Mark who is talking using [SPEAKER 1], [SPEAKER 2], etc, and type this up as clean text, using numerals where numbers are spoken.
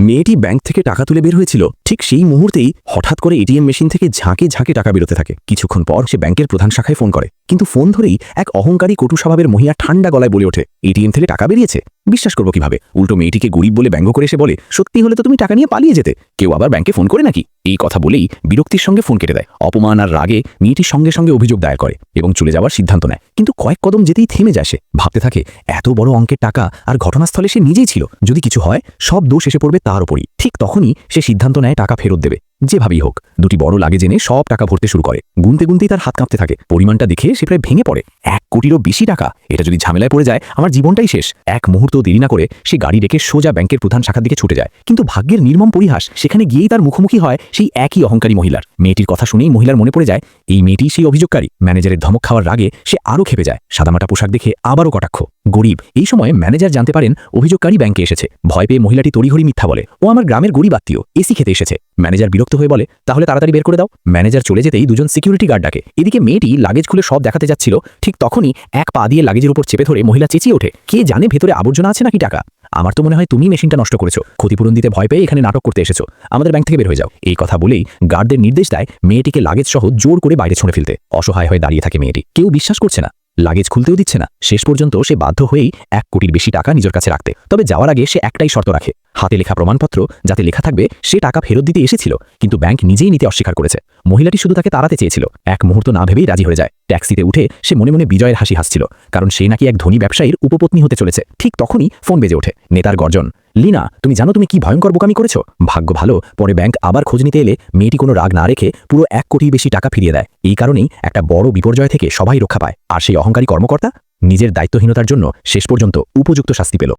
[SPEAKER 1] মেয়েটি ব্যাংক থেকে টাকা তুলে বের হয়েছিল, ঠিক সেই মুহূর্তেই হঠাৎ করে এটিএম মেশিন থেকে ঝাঁকে ঝাঁকে টাকা বেরোতে থাকে। কিছুক্ষণ পর সে ব্যাংকের প্রধান শাখায় ফোন করে, কিন্তু ফোন ধরেই এক অহংকারী কটু স্বভাবের মহিলা ঠান্ডা গলায় বলে ওঠে, এটিএম থেকে টাকা বেরিয়েছে? বিশ্বাস করবো কিভাবে? উল্টো মেয়েটিকে গরিব বলে ব্যঙ্গ করে এসে বলে, সত্যি হলে তো তুমি টাকা নিয়ে পালিয়ে যেতে, কেউ আবার ব্যাংকে ফোন করে নাকি? এই কথা বলেই বিরক্তির সঙ্গে ফোন কেটে দেয়। অপমান আর রাগে মেয়েটির সঙ্গে সঙ্গে অভিযোগ দায়ের করে এবং চলে যাওয়ার সিদ্ধান্ত নেয়। কিন্তু কয়েক কদম যেতেই থেমে যায়। সে ভাবতে থাকে, এত বড় অঙ্কের টাকা, আর ঘটনাস্থলে সে নিজেই ছিল। যদি কিছু হয়, সব দোষ এসে পড়বে তার উপরই। ঠিক তখনই সে সিদ্ধান্ত নেয় টাকা ফেরত দেবে, যেভাবেই হোক। দুটি বড় লাগেজ এনে সব টাকা ভরতে শুরু করে। গুনতে গুনতেই তার হাত কাঁপতে থাকে। পরিমাণটা দেখে সে প্রায় ভেঙে পড়ে। 1 কোটিরও বেশি টাকা! এটা যদি ঝামেলায় পড়ে যায়, আমার জীবনটাই শেষ। এক মুহূর্ত দেরি না করে সে গাড়ি রেখে সোজা ব্যাংকের প্রধান শাখার দিকে ছুটে যায়। কিন্তু ভাগ্যের নির্মম পরিহাস, সেখানে গিয়েই তার মুখোমুখি হয় সেই একই অহংকারী মহিলার। মেয়েটির কথা শুনেই মহিলার মনে পড়ে যায়, এই মেয়েটি সেই অভিযোগকারী। ম্যানেজারের ধমক খাওয়ার রাগে সে আরও খেপে যায়। সাদামাটা পোশাক দেখে আবারও কটাক্ষ, গরিব। এই সময় ম্যানেজার জানতে পারেন অভিযোগকারী ব্যাংকে এসেছে। ভয় পেয়ে মহিলাটি তড়িঘড়ি মিথ্যা বলে, ও আমার গ্রামের গরিব আত্মীয়, এসি খেতে এসেছে। ম্যানেজার বিরক্ত হয়ে বলে, তাহলে তাড়াতাড়ি বের করে দাও। ম্যানেজার চলে যেতেই দুজন সিকিউরিটি গার্ড ডাকে। এদিকে মেয়েটি লাগেজ খুলে সব দেখাতে যাচ্ছিল, ঠিক তখনই এক পা দিয়ে লাগেজের উপর চেপে ধরে মহিলা চেঁচিয়ে ওঠে, কে জানে ভেতরে আবর্জনা আছে নাকি টাকা? আমার তো মনে হয় তুমি মেশিনটা নষ্ট করেছো। ক্ষতিপূরণ দিতে ভয় পেয়ে এখানে নাটক করতে এসেছো। আমাদের ব্যাংক থেকে বের হয়ে যাও। এই কথা বলেই গার্ডদের নির্দেশ দেয় মেয়েটিকে লাগেজ সহ জোর করে বাইরে ছুঁড়ে ফেলতে। অসহায় হয়ে দাঁড়িয়ে থাকে মেয়েটি। কেউ বিশ্বাস করছে না, লাগেজ খুলতেও দিচ্ছে না। শেষ পর্যন্ত সে বাধ্য হয়েই 1 কোটির বেশি টাকা নিজের কাছে রাখতে। তবে যাওয়ার আগে সে একটাই শর্ত রাখে, হাতে লেখা প্রমাণপত্র যাতে লেখা থাকবে সে টাকা ফেরত দিতে এসেছিল, কিন্তু ব্যাংক নিজেই নিতে অস্বীকার করেছে। মহিলাটি শুধু তাকে তাড়াতে চেয়েছিল। এক মুহূর্ত না ভেবেই রাজি হয়ে যায়। ট্যাক্সিতে উঠে সে মনে মনে বিজয়ের হাসি হাসছিল, কারণ সে নাকি এক ধনী ব্যবসায়ীর উপপত্নী হতে চলেছে। ঠিক তখনই ফোন বেজে ওঠে। নেতার গর্জন, লিনা, তুমি জানো তুমি কি ভয়ঙ্কর বোকামি করেছো? ভাগ্য ভালো, পরে ব্যাংক আবার খোঁজ নিতে এলে মেয়েটি কোনো রাগ না রেখে পুরো 1 কোটির বেশি টাকা ফিরিয়ে দেয়। এই কারণেই একটা বড় বিপর্যয় থেকে সবাই রক্ষা পায়। আর সেই অহংকারী কর্মকর্তা নিজের দায়িত্বহীনতার জন্য শেষ পর্যন্ত উপযুক্ত শাস্তি পেল।